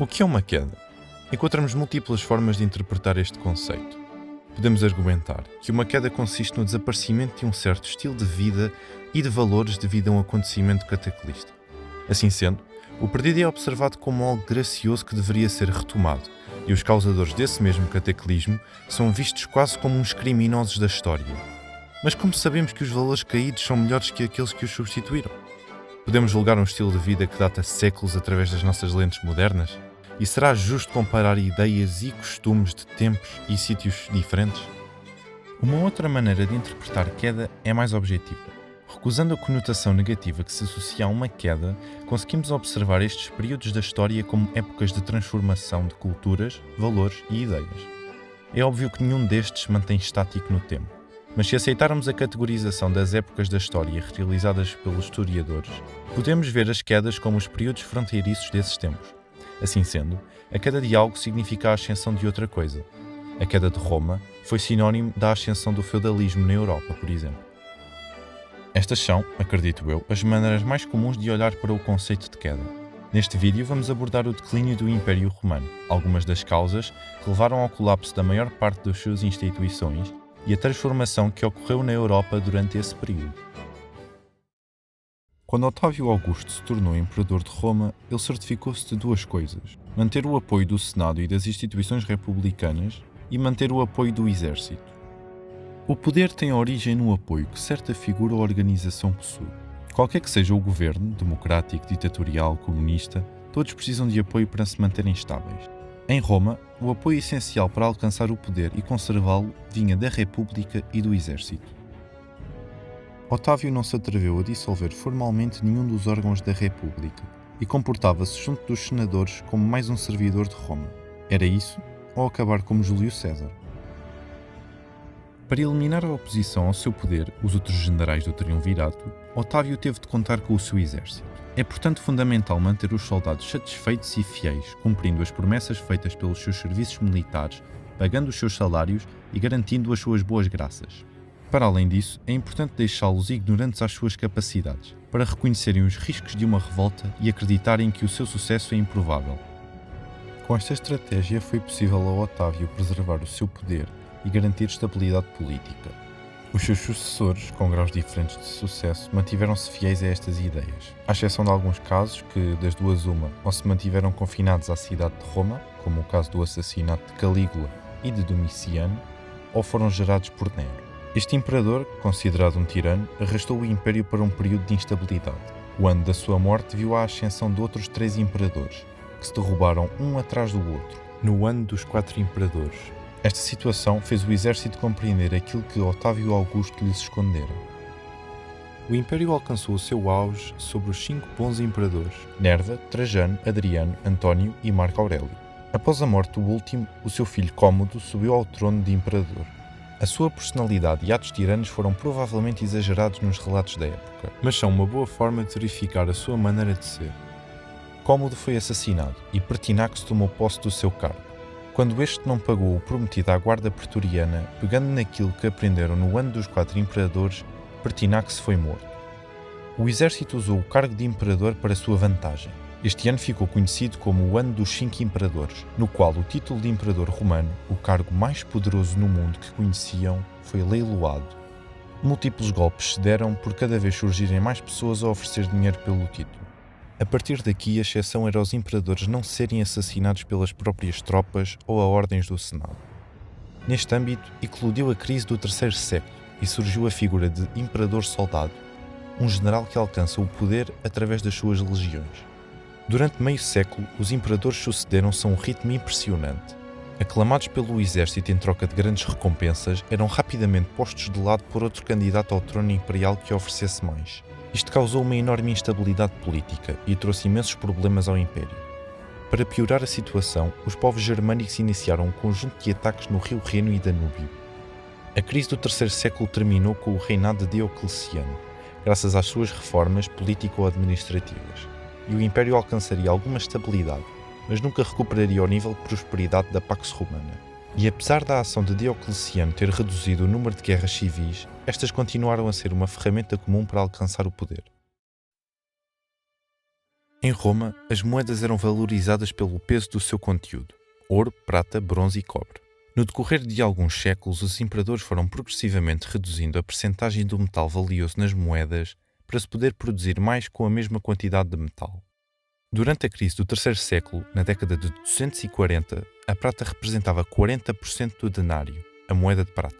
O que é uma queda? Encontramos múltiplas formas de interpretar este conceito. Podemos argumentar que uma queda consiste no desaparecimento de um certo estilo de vida e de valores devido a um acontecimento cataclista. Assim sendo, o perdido é observado como algo gracioso que deveria ser retomado, e os causadores desse mesmo cataclismo são vistos quase como uns criminosos da história. Mas como sabemos que os valores caídos são melhores que aqueles que os substituíram? Podemos julgar um estilo de vida que data séculos através das nossas lentes modernas? E será justo comparar ideias e costumes de tempos e sítios diferentes? Uma outra maneira de interpretar queda é mais objetiva. Recusando a conotação negativa que se associa a uma queda, conseguimos observar estes períodos da história como épocas de transformação de culturas, valores e ideias. É óbvio que nenhum destes se mantém estático no tempo, mas se aceitarmos a categorização das épocas da história realizadas pelos historiadores, podemos ver as quedas como os períodos fronteiriços desses tempos. Assim sendo, a queda de algo significa a ascensão de outra coisa. A queda de Roma foi sinónimo da ascensão do feudalismo na Europa, por exemplo. Estas são, acredito eu, as maneiras mais comuns de olhar para o conceito de queda. Neste vídeo vamos abordar o declínio do Império Romano, algumas das causas que levaram ao colapso da maior parte das suas instituições e a transformação que ocorreu na Europa durante esse período. Quando Otávio Augusto se tornou imperador de Roma, ele certificou-se de duas coisas: manter o apoio do Senado e das instituições republicanas e manter o apoio do exército. O poder tem origem no apoio que certa figura ou organização possui. Qualquer que seja o governo, democrático, ditatorial, comunista, todos precisam de apoio para se manterem estáveis. Em Roma, o apoio essencial para alcançar o poder e conservá-lo vinha da República e do exército. Otávio não se atreveu a dissolver formalmente nenhum dos órgãos da República e comportava-se junto dos senadores como mais um servidor de Roma. Era isso ou acabar como Júlio César. Para eliminar a oposição ao seu poder, os outros generais do triunvirato, Otávio teve de contar com o seu exército. É, portanto, fundamental manter os soldados satisfeitos e fiéis, cumprindo as promessas feitas pelos seus serviços militares, pagando os seus salários e garantindo as suas boas graças. Para além disso, é importante deixá-los ignorantes às suas capacidades, para reconhecerem os riscos de uma revolta e acreditarem que o seu sucesso é improvável. Com esta estratégia foi possível a Otávio preservar o seu poder e garantir estabilidade política. Os seus sucessores, com graus diferentes de sucesso, mantiveram-se fiéis a estas ideias, à exceção de alguns casos que, das duas uma, ou se mantiveram confinados à cidade de Roma, como o caso do assassinato de Calígula e de Domiciano, ou foram gerados por Nero. Este imperador, considerado um tirano, arrastou o império para um período de instabilidade. O ano da sua morte viu a ascensão de outros 3 imperadores, que se derrubaram um atrás do outro, no ano dos 4 imperadores. Esta situação fez o exército compreender aquilo que Otávio Augusto lhes escondera. O império alcançou o seu auge sobre os 5 bons imperadores: Nerva, Trajano, Adriano, António e Marco Aurélio. Após a morte do último, o seu filho Cómodo subiu ao trono de imperador. A sua personalidade e atos tiranos foram provavelmente exagerados nos relatos da época, mas são uma boa forma de verificar a sua maneira de ser. Cómodo foi assassinado e Pertinax tomou posse do seu cargo. Quando este não pagou o prometido à guarda pretoriana, pegando naquilo que aprenderam no ano dos 4 imperadores, Pertinax foi morto. O exército usou o cargo de imperador para sua vantagem. Este ano ficou conhecido como o ano dos 5 imperadores, no qual o título de imperador romano, o cargo mais poderoso no mundo que conheciam, foi leiloado. Múltiplos golpes se deram por cada vez surgirem mais pessoas a oferecer dinheiro pelo título. A partir daqui, a exceção era os imperadores não serem assassinados pelas próprias tropas ou a ordens do Senado. Neste âmbito, eclodiu a crise do terceiro século e surgiu a figura de imperador-soldado, um general que alcança o poder através das suas legiões. Durante meio século, os imperadores sucederam-se a um ritmo impressionante. Aclamados pelo exército em troca de grandes recompensas, eram rapidamente postos de lado por outro candidato ao trono imperial que oferecesse mais. Isto causou uma enorme instabilidade política e trouxe imensos problemas ao império. Para piorar a situação, os povos germânicos iniciaram um conjunto de ataques no rio Reno e Danúbio. A crise do terceiro século terminou com o reinado de Diocleciano, graças às suas reformas político-administrativas. E o Império alcançaria alguma estabilidade, mas nunca recuperaria o nível de prosperidade da Pax Romana. E apesar da ação de Diocleciano ter reduzido o número de guerras civis, estas continuaram a ser uma ferramenta comum para alcançar o poder. Em Roma, as moedas eram valorizadas pelo peso do seu conteúdo: ouro, prata, bronze e cobre. No decorrer de alguns séculos, os imperadores foram progressivamente reduzindo a percentagem do metal valioso nas moedas para se poder produzir mais com a mesma quantidade de metal. Durante a crise do terceiro século, na década de 240, a prata representava 40% do denário, a moeda de prata.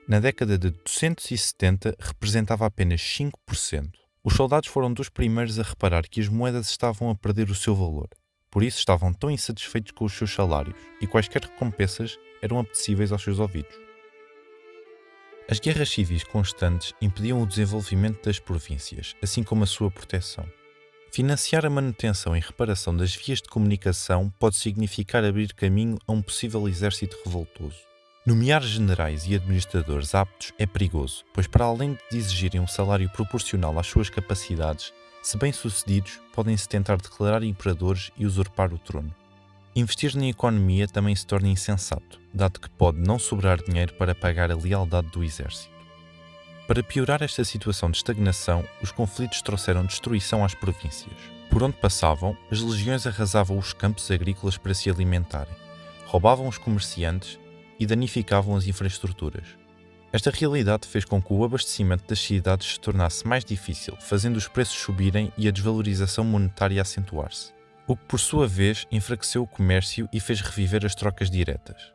Na década de 270, representava apenas 5%. Os soldados foram dos primeiros a reparar que as moedas estavam a perder o seu valor. Por isso estavam tão insatisfeitos com os seus salários e quaisquer recompensas eram apetecíveis aos seus ouvidos. As guerras civis constantes impediam o desenvolvimento das províncias, assim como a sua proteção. Financiar a manutenção e reparação das vias de comunicação pode significar abrir caminho a um possível exército revoltoso. Nomear generais e administradores aptos é perigoso, pois para além de exigirem um salário proporcional às suas capacidades, se bem-sucedidos, podem-se tentar declarar imperadores e usurpar o trono. Investir na economia também se torna insensato, dado que pode não sobrar dinheiro para pagar a lealdade do exército. Para piorar esta situação de estagnação, os conflitos trouxeram destruição às províncias. Por onde passavam, as legiões arrasavam os campos agrícolas para se alimentarem, roubavam os comerciantes e danificavam as infraestruturas. Esta realidade fez com que o abastecimento das cidades se tornasse mais difícil, fazendo os preços subirem e a desvalorização monetária acentuar-se, o que por sua vez enfraqueceu o comércio e fez reviver as trocas diretas.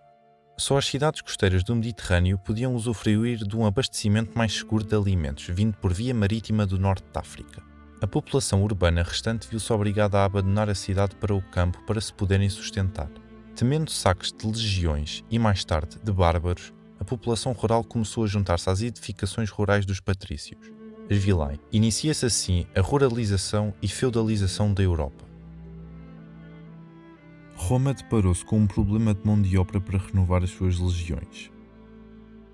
Só as cidades costeiras do Mediterrâneo podiam usufruir de um abastecimento mais seguro de alimentos vindo por via marítima do norte da África. A população urbana restante viu-se obrigada a abandonar a cidade para o campo para se poderem sustentar. Temendo saques de legiões e, mais tarde, de bárbaros, a população rural começou a juntar-se às edificações rurais dos patrícios, as vilae. Inicia-se assim a ruralização e feudalização da Europa. Roma deparou-se com um problema de mão de obra para renovar as suas legiões.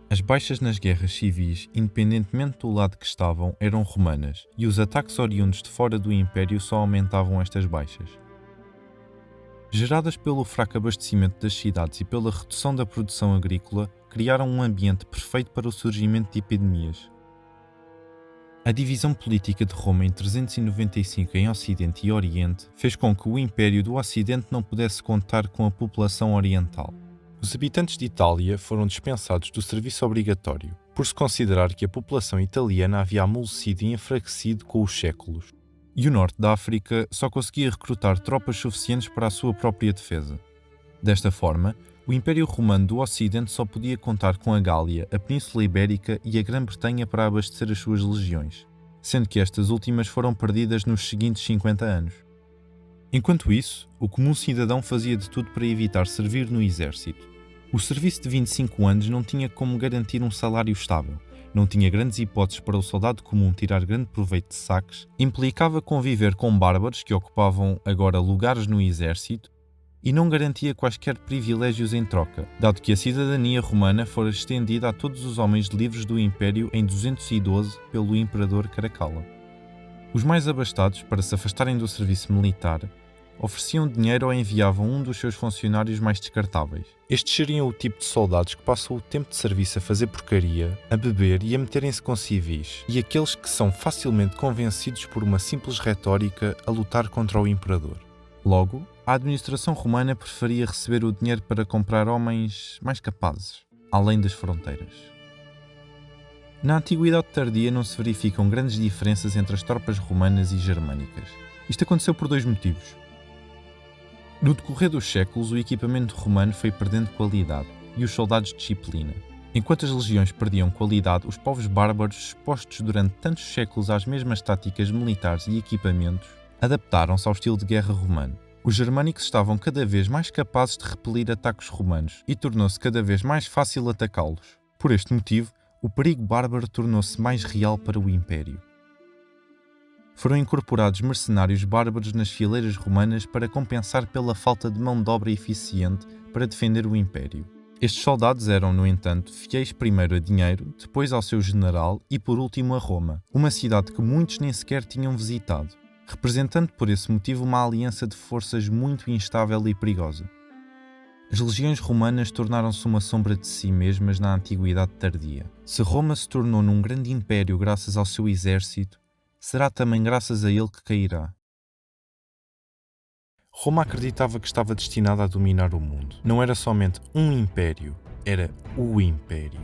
As baixas nas guerras civis, independentemente do lado que estavam, eram romanas, e os ataques oriundos de fora do Império só aumentavam estas baixas. Geradas pelo fraco abastecimento das cidades e pela redução da produção agrícola, criaram um ambiente perfeito para o surgimento de epidemias. A divisão política de Roma em 395 em Ocidente e Oriente fez com que o Império do Ocidente não pudesse contar com a população oriental. Os habitantes de Itália foram dispensados do serviço obrigatório, por se considerar que a população italiana havia amolecido e enfraquecido com os séculos. E o norte da África só conseguia recrutar tropas suficientes para a sua própria defesa. Desta forma, o Império Romano do Ocidente só podia contar com a Gália, a Península Ibérica e a Grã-Bretanha para abastecer as suas legiões, sendo que estas últimas foram perdidas nos seguintes 50 anos. Enquanto isso, o comum cidadão fazia de tudo para evitar servir no exército. O serviço de 25 anos não tinha como garantir um salário estável, não tinha grandes hipóteses para o soldado comum tirar grande proveito de saques, implicava conviver com bárbaros que ocupavam agora lugares no exército e não garantia quaisquer privilégios em troca, dado que a cidadania romana fora estendida a todos os homens livres do Império em 212 pelo imperador Caracalla. Os mais abastados, para se afastarem do serviço militar, ofereciam dinheiro ou enviavam um dos seus funcionários mais descartáveis. Estes seriam o tipo de soldados que passam o tempo de serviço a fazer porcaria, a beber e a meterem-se com civis, e aqueles que são facilmente convencidos por uma simples retórica a lutar contra o imperador. Logo, a administração romana preferia receber o dinheiro para comprar homens mais capazes, além das fronteiras. Na Antiguidade Tardia não se verificam grandes diferenças entre as tropas romanas e germânicas. Isto aconteceu por dois motivos. No decorrer dos séculos, o equipamento romano foi perdendo qualidade e os soldados disciplina. Enquanto as legiões perdiam qualidade, os povos bárbaros, expostos durante tantos séculos às mesmas táticas militares e equipamentos, adaptaram-se ao estilo de guerra romano. Os germânicos estavam cada vez mais capazes de repelir ataques romanos e tornou-se cada vez mais fácil atacá-los. Por este motivo, o perigo bárbaro tornou-se mais real para o Império. Foram incorporados mercenários bárbaros nas fileiras romanas para compensar pela falta de mão de obra eficiente para defender o Império. Estes soldados eram, no entanto, fiéis primeiro a dinheiro, depois ao seu general e por último a Roma, uma cidade que muitos nem sequer tinham visitado, representando por esse motivo uma aliança de forças muito instável e perigosa. As legiões romanas tornaram-se uma sombra de si mesmas na Antiguidade Tardia. Se Roma se tornou num grande império graças ao seu exército, será também graças a ele que cairá. Roma acreditava que estava destinada a dominar o mundo. Não era somente um império, era o império.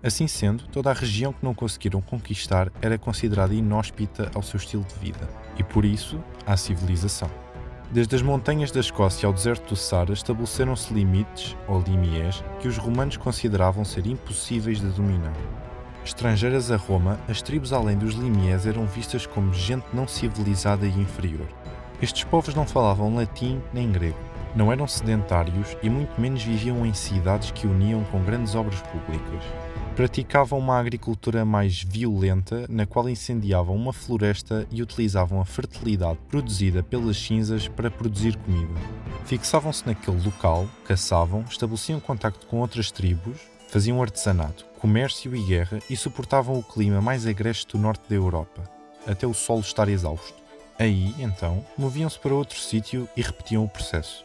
Assim sendo, toda a região que não conseguiram conquistar era considerada inóspita ao seu estilo de vida, e por isso, à civilização. Desde as montanhas da Escócia ao deserto do Saara estabeleceram-se limites, ou limiers, que os romanos consideravam ser impossíveis de dominar. Estrangeiras a Roma, as tribos além dos limiers eram vistas como gente não civilizada e inferior. Estes povos não falavam latim nem grego, não eram sedentários e muito menos viviam em cidades que uniam com grandes obras públicas. Praticavam uma agricultura mais violenta, na qual incendiavam uma floresta e utilizavam a fertilidade produzida pelas cinzas para produzir comida. Fixavam-se naquele local, caçavam, estabeleciam contacto com outras tribos, faziam artesanato, comércio e guerra e suportavam o clima mais agreste do norte da Europa, até o solo estar exausto. Aí, então, moviam-se para outro sítio e repetiam o processo.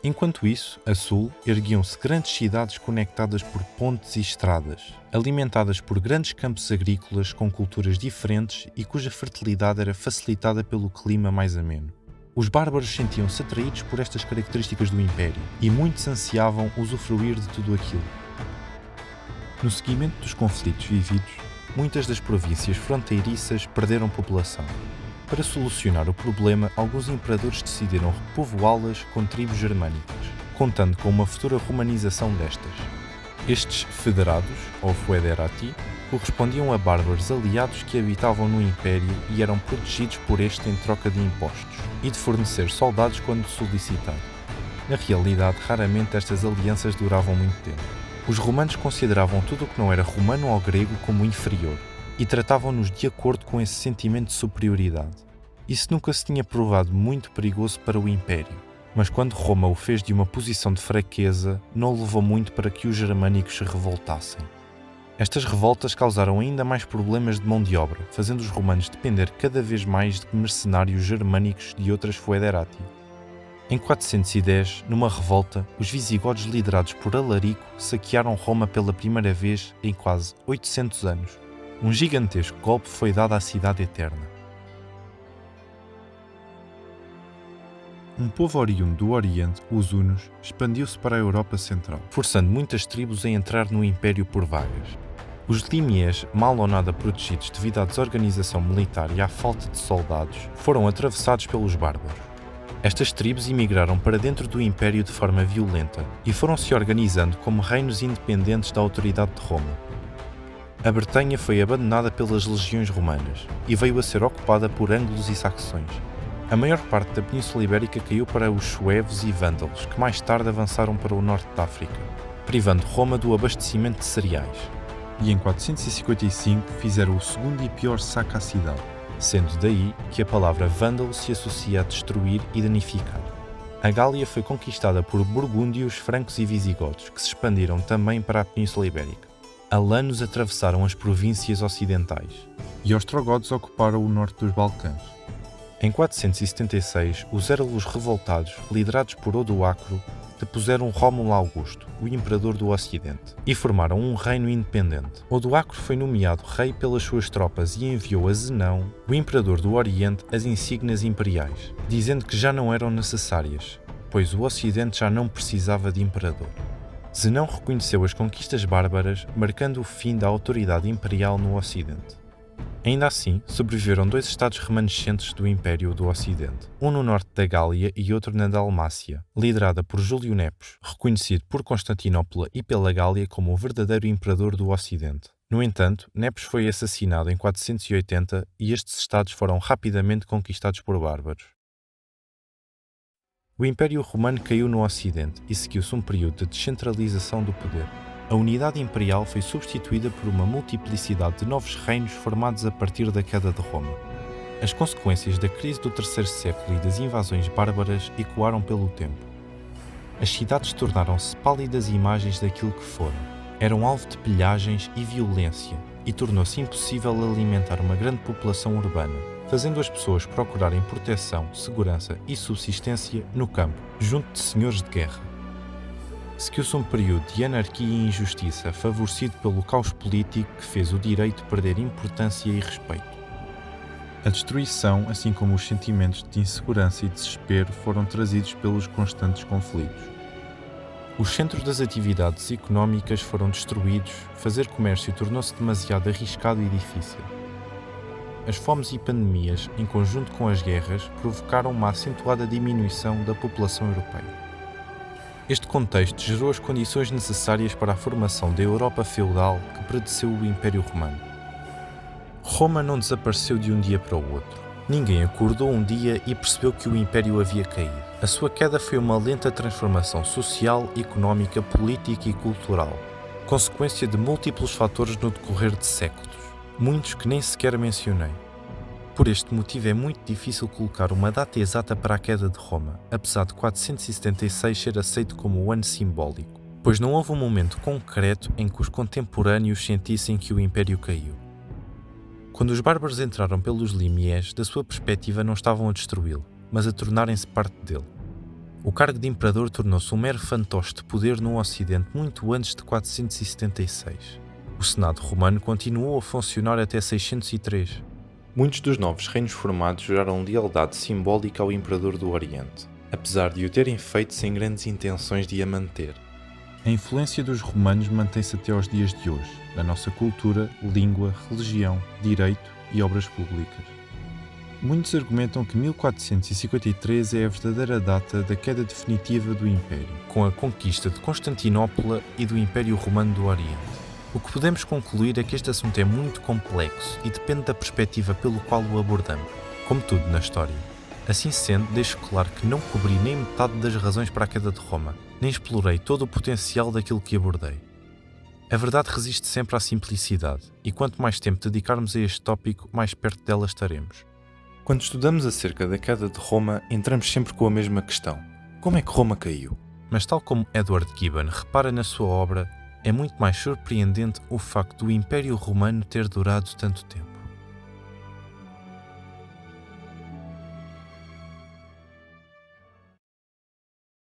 Enquanto isso, a sul, erguiam-se grandes cidades conectadas por pontes e estradas, alimentadas por grandes campos agrícolas com culturas diferentes e cuja fertilidade era facilitada pelo clima mais ameno. Os bárbaros sentiam-se atraídos por estas características do Império e muitos ansiavam usufruir de tudo aquilo. No seguimento dos conflitos vividos, muitas das províncias fronteiriças perderam população. Para solucionar o problema, alguns imperadores decidiram repovoá-las com tribos germânicas, contando com uma futura romanização destas. Estes federados, ou foederati, correspondiam a bárbaros aliados que habitavam no Império e eram protegidos por este em troca de impostos e de fornecer soldados quando solicitado. Na realidade, raramente estas alianças duravam muito tempo. Os romanos consideravam tudo o que não era romano ou grego como inferior, e tratavam-nos de acordo com esse sentimento de superioridade. Isso nunca se tinha provado muito perigoso para o Império, mas quando Roma o fez de uma posição de fraqueza, não levou muito para que os germânicos se revoltassem. Estas revoltas causaram ainda mais problemas de mão de obra, fazendo os romanos depender cada vez mais de mercenários germânicos de outras foederati. Em 410, numa revolta, os visigodos liderados por Alarico saquearam Roma pela primeira vez em quase 800 anos. Um gigantesco golpe foi dado à cidade eterna. Um povo oriundo do Oriente, os Hunos, expandiu-se para a Europa Central, forçando muitas tribos a entrar no Império por vagas. Os limiers, mal ou nada protegidos devido à desorganização militar e à falta de soldados, foram atravessados pelos bárbaros. Estas tribos imigraram para dentro do Império de forma violenta e foram se organizando como reinos independentes da autoridade de Roma. A Bretanha foi abandonada pelas legiões romanas e veio a ser ocupada por ângulos e saxões. A maior parte da Península Ibérica caiu para os suevos e vândalos, que mais tarde avançaram para o norte da África, privando Roma do abastecimento de cereais. E em 455 fizeram o segundo e pior saque à cidade, sendo daí que a palavra vândalo se associa a destruir e danificar. A Gália foi conquistada por burgúndios, francos e visigodos, que se expandiram também para a Península Ibérica. Alanos atravessaram as províncias ocidentais e ostrogodos ocuparam o norte dos Balcãs. Em 476, os érulos revoltados, liderados por Odoacro, depuseram Rómulo Augusto, o imperador do Ocidente, e formaram um reino independente. Odoacro foi nomeado rei pelas suas tropas e enviou a Zenão, o imperador do Oriente, as insígnias imperiais, dizendo que já não eram necessárias, pois o Ocidente já não precisava de imperador. Zenão reconheceu as conquistas bárbaras, marcando o fim da autoridade imperial no Ocidente. Ainda assim, sobreviveram dois estados remanescentes do Império do Ocidente, um no norte da Gália e outro na Dalmácia, liderada por Júlio Nepos, reconhecido por Constantinopla e pela Gália como o verdadeiro imperador do Ocidente. No entanto, Nepos foi assassinado em 480 e estes estados foram rapidamente conquistados por bárbaros. O Império Romano caiu no Ocidente e seguiu-se um período de descentralização do poder. A unidade imperial foi substituída por uma multiplicidade de novos reinos formados a partir da queda de Roma. As consequências da crise do terceiro século e das invasões bárbaras ecoaram pelo tempo. As cidades tornaram-se pálidas imagens daquilo que foram. Eram alvo de pilhagens e violência, e tornou-se impossível alimentar uma grande população urbana, fazendo as pessoas procurarem proteção, segurança e subsistência no campo, junto de senhores de guerra. Seguiu-se um período de anarquia e injustiça favorecido pelo caos político que fez o direito perder importância e respeito. A destruição, assim como os sentimentos de insegurança e desespero, foram trazidos pelos constantes conflitos. Os centros das atividades económicas foram destruídos, fazer comércio tornou-se demasiado arriscado e difícil. As fomes e pandemias, em conjunto com as guerras, provocaram uma acentuada diminuição da população europeia. Este contexto gerou as condições necessárias para a formação da Europa feudal que predeceu o Império Romano. Roma não desapareceu de um dia para o outro. Ninguém acordou um dia e percebeu que o Império havia caído. A sua queda foi uma lenta transformação social, económica, política e cultural, consequência de múltiplos fatores no decorrer de séculos, muitos que nem sequer mencionei. Por este motivo é muito difícil colocar uma data exata para a queda de Roma, apesar de 476 ser aceito como o ano simbólico, pois não houve um momento concreto em que os contemporâneos sentissem que o Império caiu. Quando os bárbaros entraram pelos limiers, da sua perspectiva não estavam a destruí-lo, mas a tornarem-se parte dele. O cargo de imperador tornou-se um mero fantoche de poder no Ocidente muito antes de 476. O Senado romano continuou a funcionar até 603. Muitos dos novos reinos formados juraram lealdade simbólica ao imperador do Oriente, apesar de o terem feito sem grandes intenções de a manter. A influência dos romanos mantém-se até aos dias de hoje, na nossa cultura, língua, religião, direito e obras públicas. Muitos argumentam que 1453 é a verdadeira data da queda definitiva do Império, com a conquista de Constantinopla e do Império Romano do Oriente. O que podemos concluir é que este assunto é muito complexo e depende da perspectiva pelo qual o abordamos, como tudo na história. Assim sendo, deixo claro que não cobri nem metade das razões para a queda de Roma, nem explorei todo o potencial daquilo que abordei. A verdade resiste sempre à simplicidade, e quanto mais tempo dedicarmos a este tópico, mais perto dela estaremos. Quando estudamos acerca da queda de Roma, entramos sempre com a mesma questão: como é que Roma caiu? Mas tal como Edward Gibbon repara na sua obra, é muito mais surpreendente o facto do Império Romano ter durado tanto tempo.